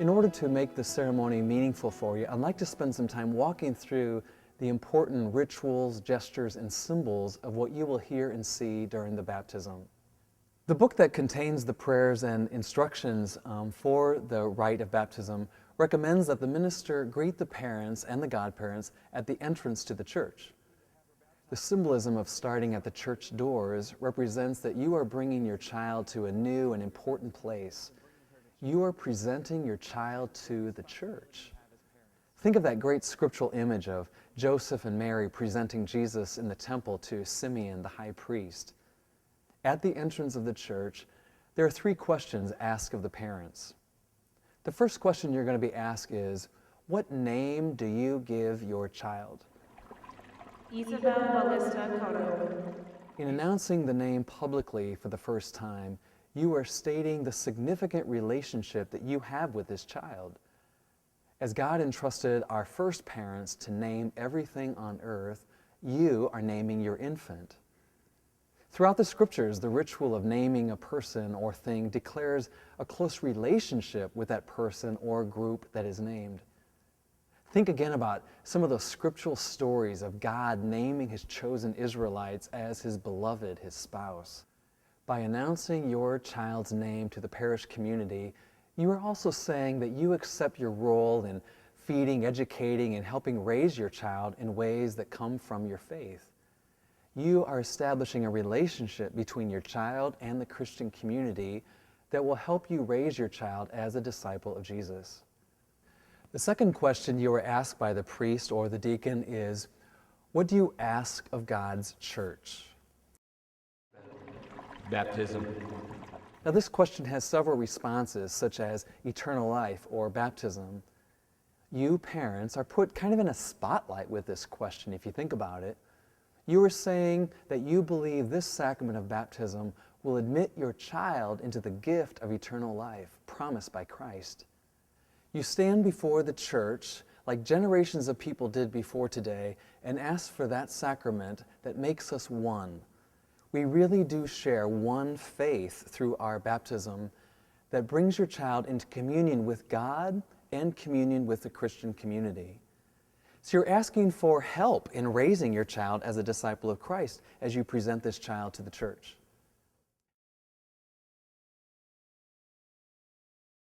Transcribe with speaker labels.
Speaker 1: In order to make the ceremony meaningful for you, I'd like to spend some time walking through the important rituals, gestures, and symbols of what you will hear and see during the baptism. The book that contains the prayers and instructions for the rite of baptism recommends that the minister greet the parents and the godparents at the entrance to the church. The symbolism of starting at the church doors represents that you are bringing your child to a new and important place. You are presenting your child to the church. Think of that great scriptural image of Joseph and Mary presenting Jesus in the temple to Simeon, the high priest. At the entrance of the church, there are 3 questions asked of the parents. The first question you're going to be asked is, what name do you give your child?
Speaker 2: Isabel Ballista Cotto.
Speaker 1: In announcing the name publicly for the first time, you are stating the significant relationship that you have with this child. As God entrusted our first parents to name everything on earth, you are naming your infant. Throughout the scriptures, the ritual of naming a person or thing declares a close relationship with that person or group that is named. Think again about some of those scriptural stories of God naming His chosen Israelites as His beloved, His spouse. By announcing your child's name to the parish community, you are also saying that you accept your role in feeding, educating, and helping raise your child in ways that come from your faith. You are establishing a relationship between your child and the Christian community that will help you raise your child as a disciple of Jesus. The second question you are asked by the priest or the deacon is, what do you ask of God's church?
Speaker 3: Baptism.
Speaker 1: Now, this question has several responses, such as eternal life or baptism. You parents are put kind of in a spotlight with this question, if you think about it. You are saying that you believe this sacrament of baptism will admit your child into the gift of eternal life promised by Christ. You stand before the church, like generations of people did before today, and ask for that sacrament that makes us one. We really do share one faith through our baptism that brings your child into communion with God and communion with the Christian community. So you're asking for help in raising your child as a disciple of Christ as you present this child to the church.